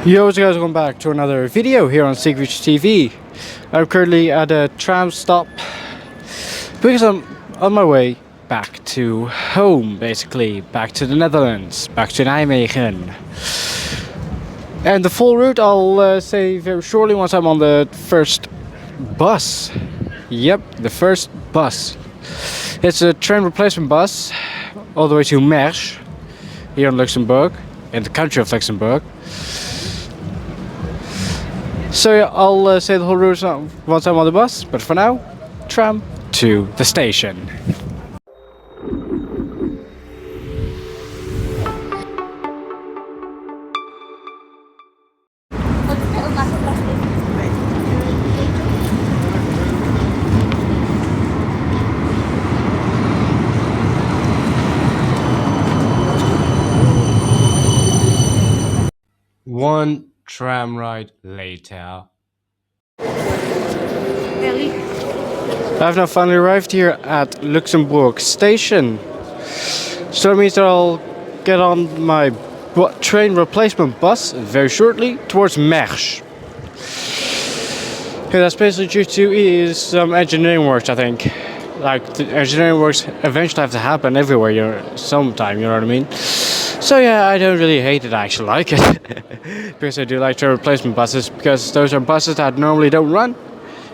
Yo, what's up guys, welcome back to another video here on Siegfriedtjs TV. I'm currently at a tram stop because I'm on my way back to home, basically. Back to the Netherlands, back to Nijmegen. And the full route I'll say very shortly once I'm on the first bus. Yep, the first bus. It's a train replacement bus all the way to Mersch, here in Luxembourg, in the country of Luxembourg. So yeah, I'll say the whole route once I'm on the bus, but for now, tram to the station. One tram ride later. I've now finally arrived here at Luxembourg station. So that means that I'll get on my train replacement bus very shortly towards Mersch. Okay, that's basically due to some engineering works, I think. Like, the engineering works eventually have to happen everywhere, sometime, you know what I mean? So yeah, I don't really hate it, I actually like it. Because I do like train replacement buses, because those are buses that normally don't run,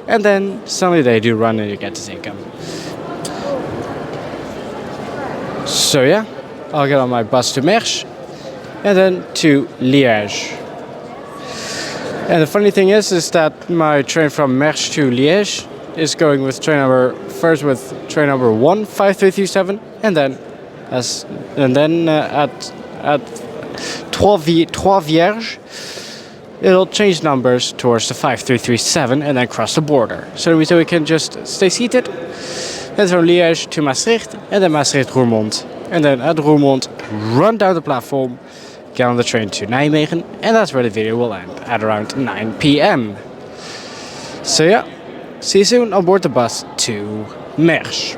and then suddenly they do run and you get to see them. So yeah, I'll get on my bus to Mersch, and then to Liège. And the funny thing is that my train from Mersch to Liège is going with train number 15337, and then at Trois Vierges, it'll change numbers towards the 5337 and then cross the border. So we can just stay seated, and from Liège to Maastricht, and then Maastricht-Roermond. And then at Roermond, run down the platform, get on the train to Nijmegen, and that's where the video will end, at around 9 p.m. So yeah, see you soon on board the bus to Mersch.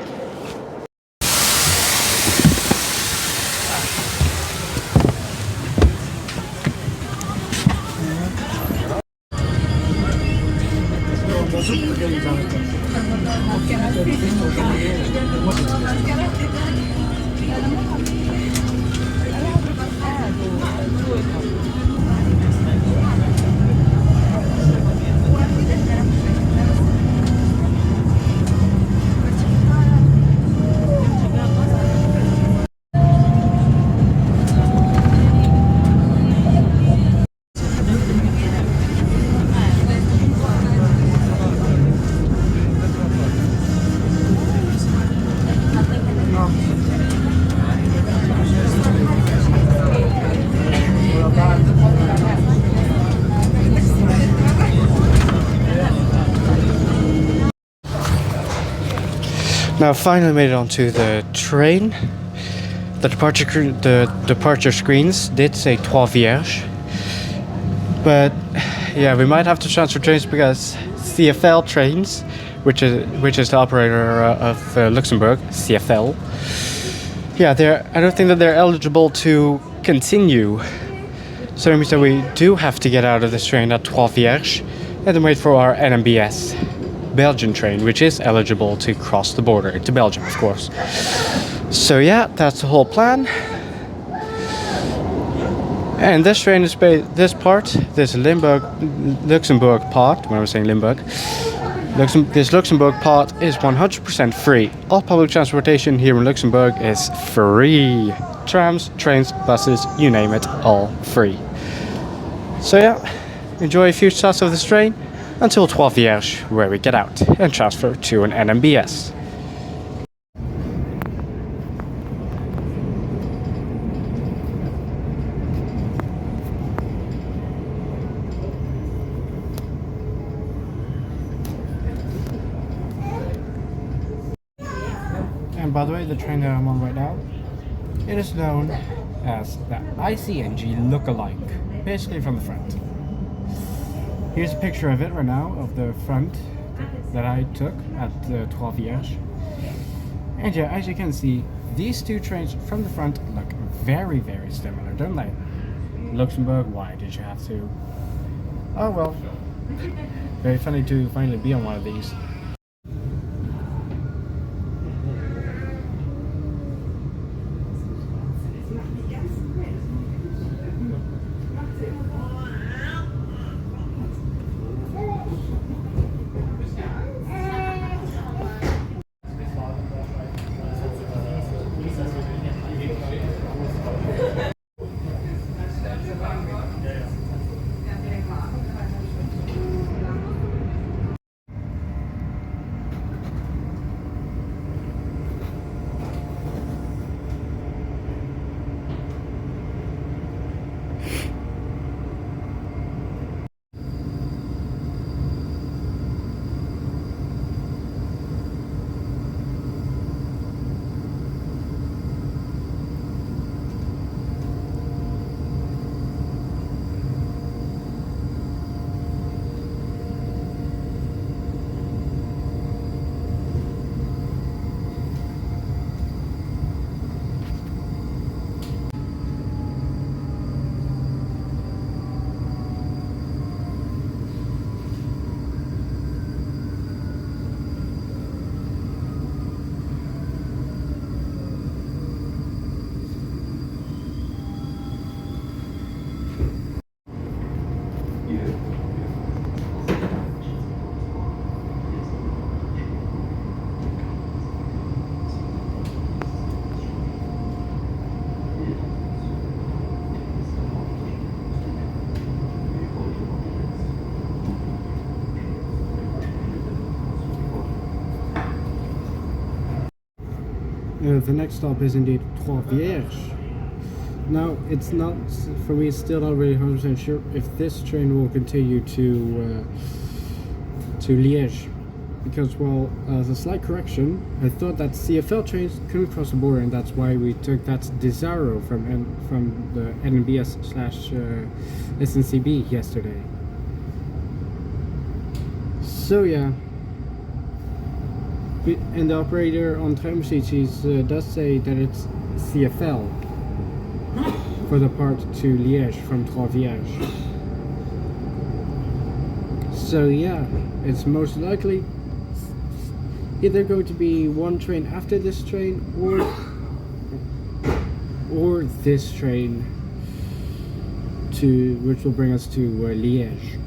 Now finally made it onto the train. The departure screens did say Trois Vierges, but yeah, we might have to transfer trains because CFL trains, which is the operator of Luxembourg, CFL. Yeah, I don't think that they're eligible to continue. So that means that we do have to get out of this train at Trois Vierges and then wait for our NMBS Belgian train, which is eligible to cross the border into Belgium, of course. So yeah, that's the whole plan. And this train is this Luxembourg part, when I was saying Limburg, this Luxembourg part is 100% free. All public transportation here in Luxembourg is free. Trams, trains, buses, you name it, all free. So yeah, enjoy a few stops of this train until Trois Vierges, where we get out and transfer to an NMBS. And by the way, the train that I'm on right now, it is known as the ICNG look-alike, basically from the front. Here's a picture of it right now, of the front that I took at Trois Vierges. And yeah, as you can see, these two trains from the front look very, very similar, don't they? Luxembourg, why did you have to? Oh well. Very funny to finally be on one of these. The next stop is indeed Trois-Vierges. Now, it's not, for me, it's still not really 100% sure if this train will continue to Liège. Because, well, as a slight correction, I thought that CFL trains couldn't cross the border, and that's why we took that Desiro from the NBS slash SNCB yesterday. So, yeah. And the operator on Siegfriedtjs does say that it's CFL for the part to Liège from Trois-Vierges. So yeah, it's most likely either going to be one train after this train or this train which will bring us to Liège.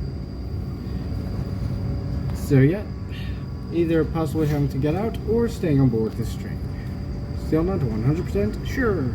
So yeah. Either possibly having to get out or staying on board this train. Still not 100% sure.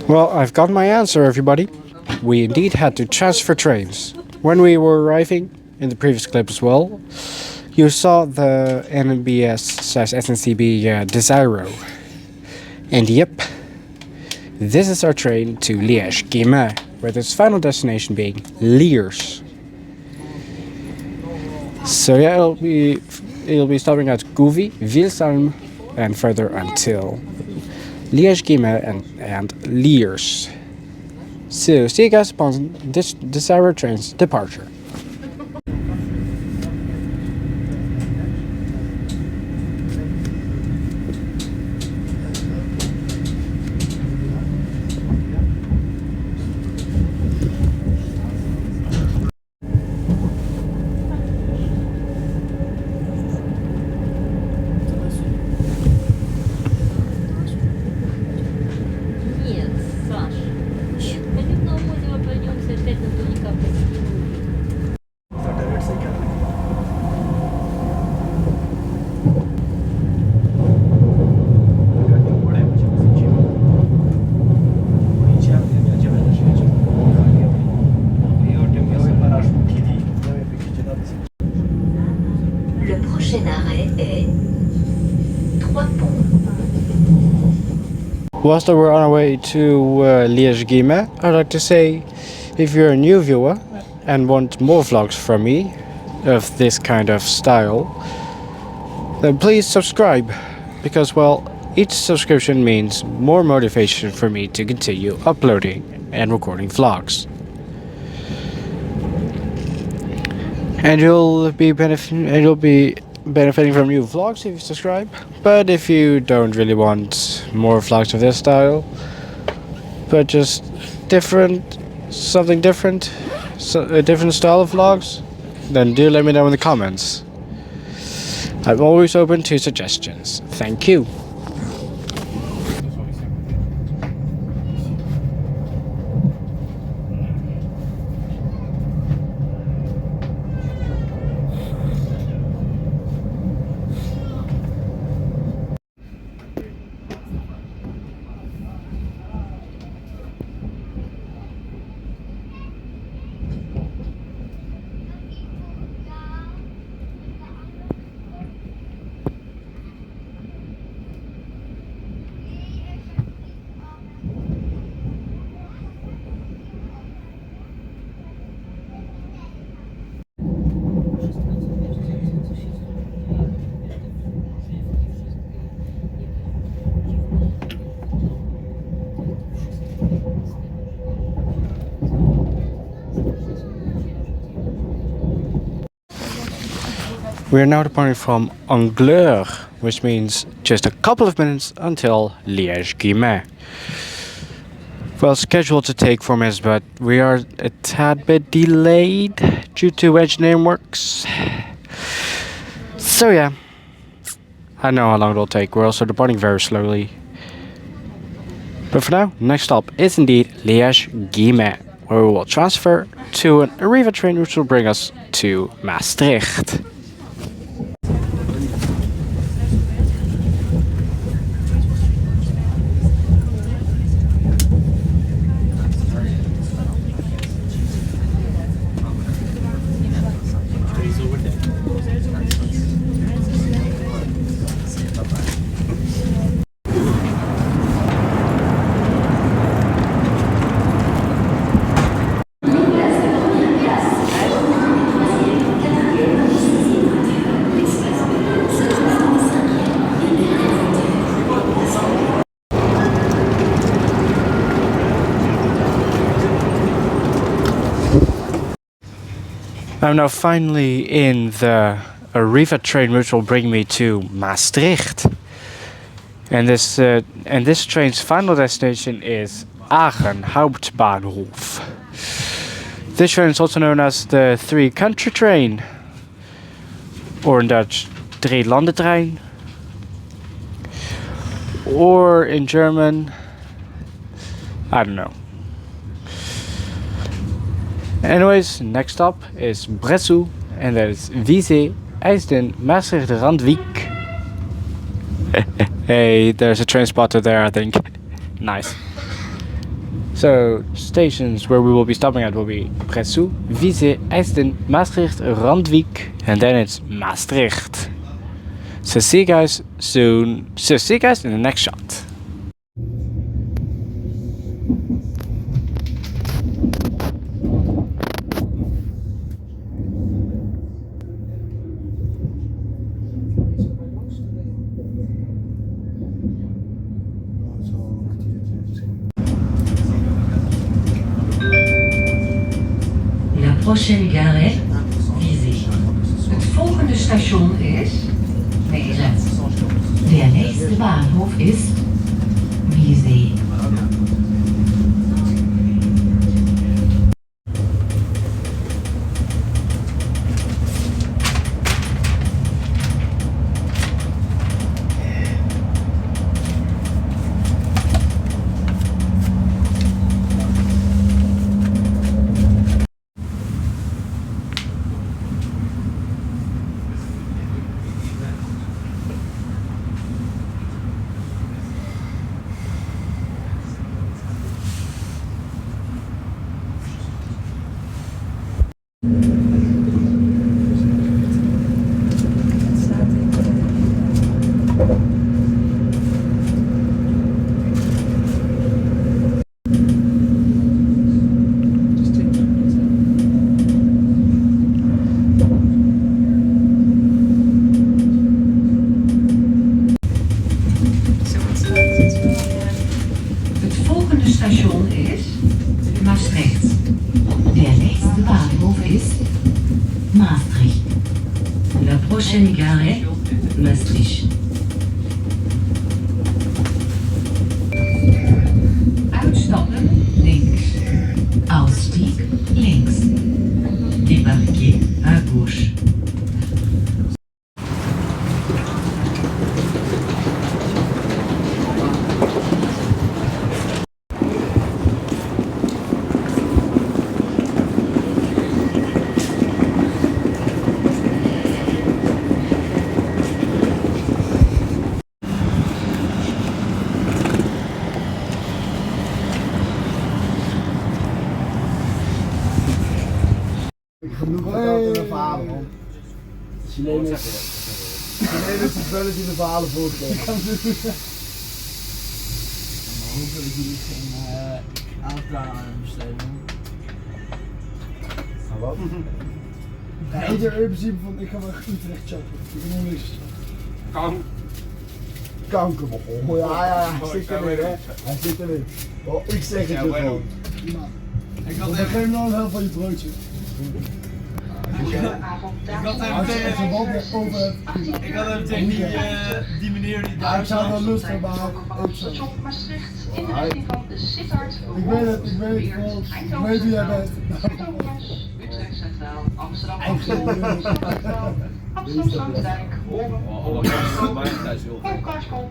Well, I've got my answer, everybody. We indeed had to transfer trains. When we were arriving, in the previous clip as well, you saw the NBS/SNCB Desiro. And yep, this is our train to Liège-Guillemins, with its final destination being Liers. So yeah, it'll be stopping at Gouvy, Vilsalm, and further until Liège-Guillemins and Liers. So see you guys upon this Desiro train's departure. Whilst we're on our way to Liège-Guillemins, I'd like to say, if you're a new viewer and want more vlogs from me of this kind of style, then please subscribe, because well, each subscription means more motivation for me to continue uploading and recording vlogs. And you'll be benefiting from new vlogs if you subscribe. But if you don't really want more vlogs of this style, but just something different, a different style of vlogs, then do let me know in the comments. I'm always open to suggestions. Thank you. We are now departing from Onboard, which means just a couple of minutes until Liège-Guillemins. Well, scheduled to take 4 minutes, but we are a tad bit delayed due to engineering works. So yeah, I don't know how long it'll take. We're also departing very slowly. But for now, next stop is indeed Liège-Guillemins, where we will transfer to an Arriva train which will bring us to Maastricht. I'm now finally in the Arriva train which will bring me to Maastricht. And this train's final destination is Aachen Hauptbahnhof. This train is also known as the three-country train, or in Dutch, Drie-Landentrein, or in German, I don't know. Anyways, next stop is Bressel, and that is Wieze, IJsden, Maastricht, Randwijk. Hey, there's a train spotter there, I think. Nice. So, stations where we will be stopping at will be Bressel, Wieze, IJsden, Maastricht, Randwijk, and then it's Maastricht. So see you guys soon. So see you guys in the next shot. Prochaine gare, Wieze. Het volgende station is Nijmegen. Der nächste Bahnhof ist Wieze. ist Maastricht. La prochaine gare est Maastricht. Uitstappen links. Ausstieg links. Débarquer à gauche. Genoeg dat in de verhalen, man. Chileen is het spelletje in de verhalen voorgekomen. Hopen dat jullie geen aanspraak aan besteden. Wat? Ja, ieder in principe van ik ga wel echt Utrecht chappen. Ik ben nog niks. Kankerbochel. Ja, hij zit erin, hè. Hij zit erin. Oh, ik zeg het je gewoon. Ik had even nog heel van je broodje. Ik had hem tegen die meneer die daar zou wel lust hebben, maar station Maastricht in de richting van de Sittard. ik weet het, ik weet wie jij bent. Utrecht Centraal, Amsterdam Amsterdam Sloterdijk, Karskop.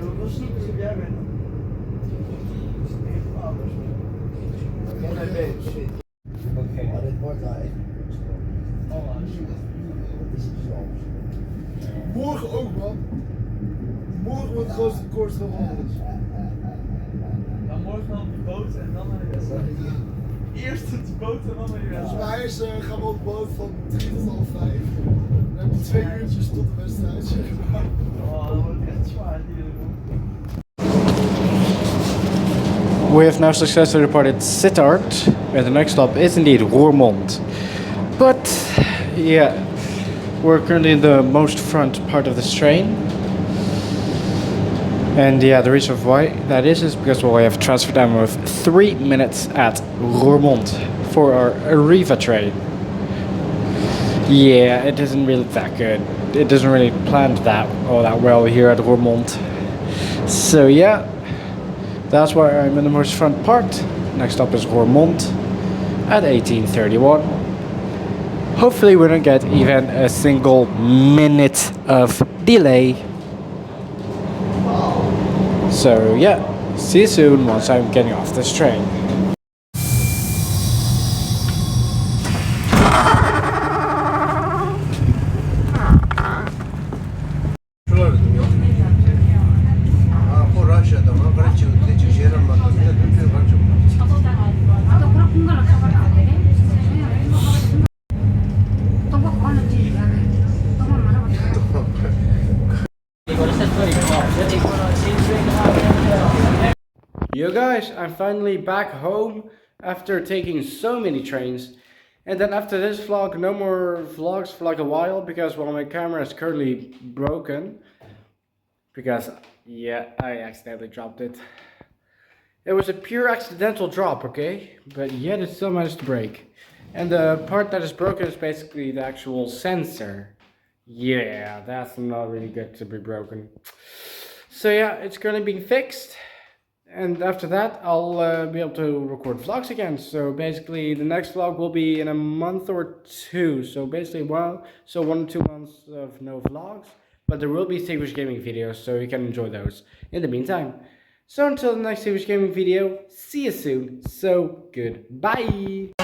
Hoeveel snoepjes heb jij bent? Maar dit wordt daar echt. Morgen ook, man. Morgen wordt het grootste koortschap van alles. Dan morgen op de boot en dan naar de wedstrijd. Eerst op de boot en dan naar de wedstrijd. Volgens mij gaan we op de boot van 3 tot half 5. Dan heb je 2 uurtjes tot de wedstrijd, zeg maar. Oh, dat wordt echt zwaar hier. We have now successfully departed Sittard, and the next stop is indeed Roermond. But yeah, we're currently in the most front part of this train. And yeah, the reason why that is because we have a transfer time of 3 minutes at Roermond for our Arriva train. Yeah, it isn't really that good. It doesn't really plan that well here at Roermond. So yeah, that's why I'm in the most front part. Next up is Roermond at 18:31. Hopefully we don't get even a single minute of delay. So yeah, see you soon once I'm getting off this train. Yo guys, I'm finally back home after taking so many trains. And then after this vlog, no more vlogs for like a while because well, my camera is currently broken. Because yeah, I accidentally dropped it. It was a pure accidental drop, okay? But yet it still managed to break. And the part that is broken is basically the actual sensor. Yeah, that's not really good to be broken. So yeah, it's currently being fixed. And after that, I'll be able to record vlogs again. So basically, the next vlog will be in a month or two. So basically, 1 or 2 months of no vlogs. But there will be Siegfriedtjs gaming videos, so you can enjoy those in the meantime. So until the next Siegfriedtjs gaming video, see you soon. So goodbye.